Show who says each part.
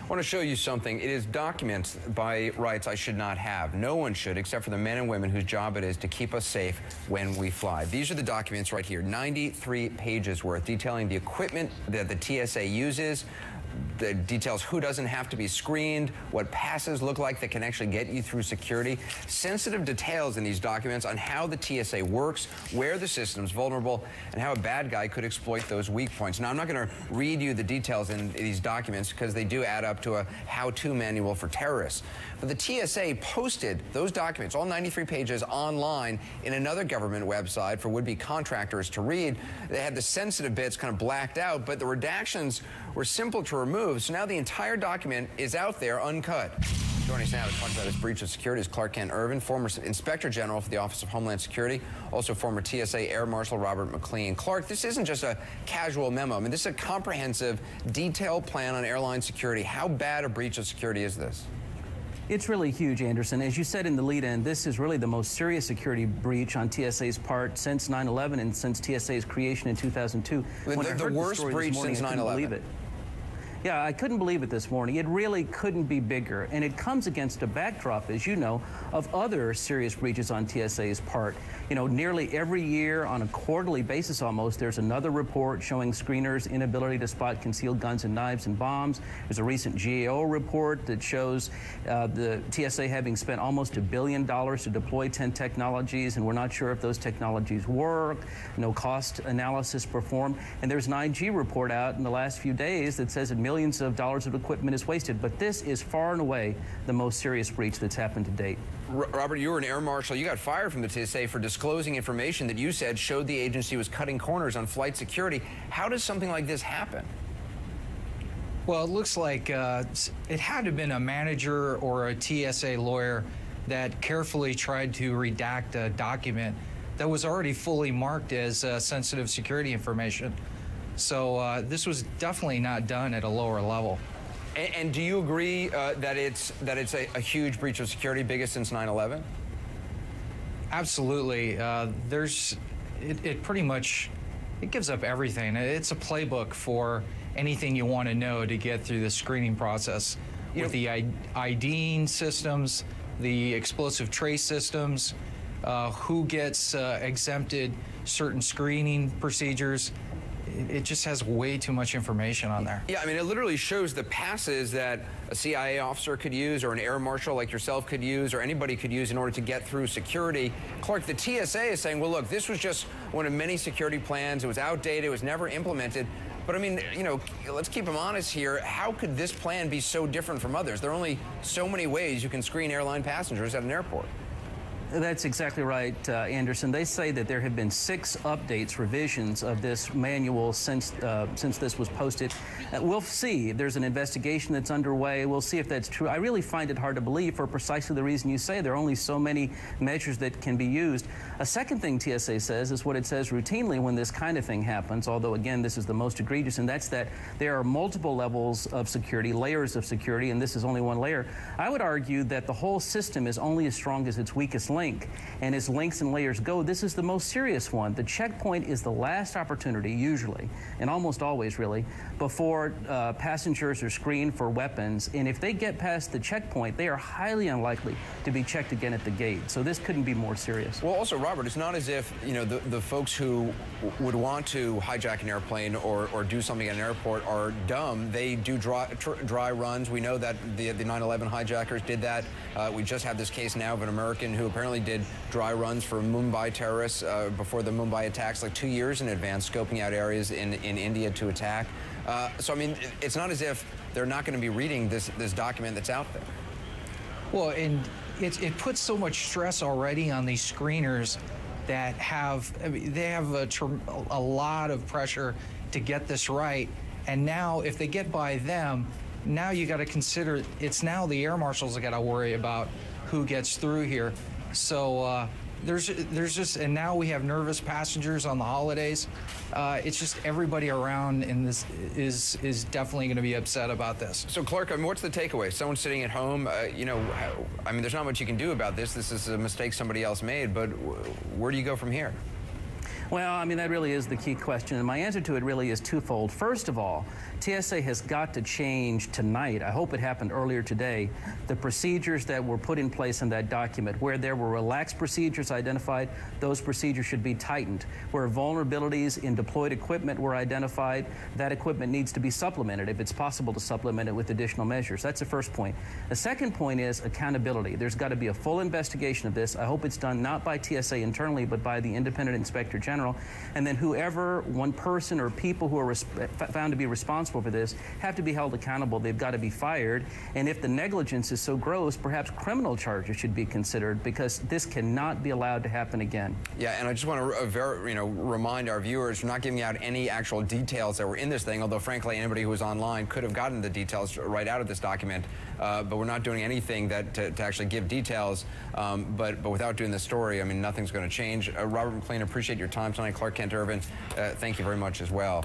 Speaker 1: I want to show you something. It is documents by rights I should not have. No one should, except for the men and women whose job it is to keep us safe when we fly. These are the documents right here, 93 pages worth, detailing the equipment that the TSA uses, the details who doesn't have to be screened, what passes look like that can actually get you through security. Sensitive details in these documents on how the TSA works, where the system's vulnerable, and how a bad guy could exploit those weak points. Now, I'm not going to read you the details in these documents because they do add up to a how-to manual for terrorists. But the TSA posted those documents, all 93 pages, online in another government website for would-be contractors to read. They had the sensitive bits kind of blacked out, but the redactions were simple to remove. So now the entire document is out there uncut. Joining us now to talk about this breach of security is Clark Kent Ervin, former Inspector General for the Office of Homeland Security, also former TSA Air Marshal Robert MacLean. Clark, this isn't just a casual memo. I mean, this is a comprehensive, detailed plan on airline security. How bad a breach of security is this?
Speaker 2: It's really huge, Anderson. As you said in the lead-in, this is really the most serious security breach on TSA's part since 9/11 and since TSA's creation in 2002.
Speaker 1: The worst breach since 9/11.
Speaker 2: Yeah, I couldn't believe it this morning. It really couldn't be bigger. And it comes against a backdrop, as you know, of other serious breaches on TSA's part. You know, nearly every year on a quarterly basis almost, there's another report showing screeners' inability to spot concealed guns and knives and bombs. There's a recent GAO report that shows the TSA having spent almost $1 billion to deploy 10 technologies, and we're not sure if those technologies work. No cost analysis performed. And there's an IG report out in the last few days that says that millions of dollars of equipment is wasted. But this is far and away the most serious breach that's happened to date.
Speaker 1: Robert, you were an Air Marshal. You got fired from the TSA for disclosing information that you said showed the agency was cutting corners on flight security. How does something like this happen?
Speaker 3: Well, it looks like it had to have been a manager or a TSA lawyer that carefully tried to redact a document that was already fully marked as sensitive security information. So this was definitely not done at a lower level.
Speaker 1: And do you agree that it's a huge breach of security, biggest since 9/11?
Speaker 3: Absolutely. It pretty much, it gives up everything. It's a playbook for anything you want to know to get through the screening process. With the IDing systems, the explosive trace systems, who gets exempted, certain screening procedures. It just has way too much information on there.
Speaker 1: Yeah, I mean, it literally shows the passes that a CIA officer could use, or an Air Marshal like yourself could use, or anybody could use in order to get through security. Clark, the TSA is saying, well, look, this was just one of many security plans. It was outdated. It was never implemented. But, I mean, you know, let's keep them honest here. How could this plan be so different from others? There are only so many ways you can screen airline passengers at an airport.
Speaker 2: That's exactly right, Anderson. They say that there have been 6 updates, revisions of this manual since this was posted. We'll see. There's an investigation that's underway. We'll see if that's true. I really find it hard to believe for precisely the reason you say. There are only so many measures that can be used. A second thing TSA says is what it says routinely when this kind of thing happens, although, again, this is the most egregious, and that's that there are multiple levels of security, layers of security, and this is only one layer. I would argue that the whole system is only as strong as its weakest link. And as links and layers go, this is the most serious one. The checkpoint is the last opportunity, usually, and almost always really, before passengers are screened for weapons. And if they get past the checkpoint, they are highly unlikely to be checked again at the gate. So this couldn't be more serious.
Speaker 1: Well, also, Robert, it's not as if, you know, the folks who would want to hijack an airplane or do something at an airport are dumb. They do dry runs. We know that the 9/11 hijackers did that. We just have this case now of an American who apparently did dry runs for Mumbai terrorists before the Mumbai attacks, like 2 years in advance, scoping out areas in India to attack. So, I mean, it's not as if they're not going to be reading this document that's out there.
Speaker 3: Well, and it puts so much stress already on these screeners that have, I mean, they have a lot of pressure to get this right. And now, if they get by them, now you got to consider it's now the air marshals that got to worry about who gets through here. So there's just, and now we have nervous passengers on the holidays. It's just everybody around in this is definitely going to be upset about this.
Speaker 1: So, Clark, I mean, what's the takeaway? Someone sitting at home, you know, I mean, there's not much you can do about this. This is a mistake somebody else made, but where do you go from here?
Speaker 2: Well, I mean, that really is the key question, and my answer to it really is twofold. First of all, TSA has got to change tonight. I hope it happened earlier today. The procedures that were put in place in that document, where there were relaxed procedures identified, those procedures should be tightened. Where vulnerabilities in deployed equipment were identified, that equipment needs to be supplemented if it's possible to supplement it with additional measures. That's the first point. The second point is accountability. There's got to be a full investigation of this. I hope it's done not by TSA internally, but by the independent inspector general. And then whoever, one person or people who are found to be responsible for this have to be held accountable. They've got to be fired. And if the negligence is so gross, perhaps criminal charges should be considered, because this cannot be allowed to happen again.
Speaker 1: Yeah, and I just want to remind our viewers, we're not giving out any actual details that were in this thing, although frankly anybody who was online could have gotten the details right out of this document. But we're not doing anything to actually give details. But without doing the story, I mean, nothing's going to change. Robert MacLean, appreciate your time tonight. Clark Kent Irvin, thank you very much as well.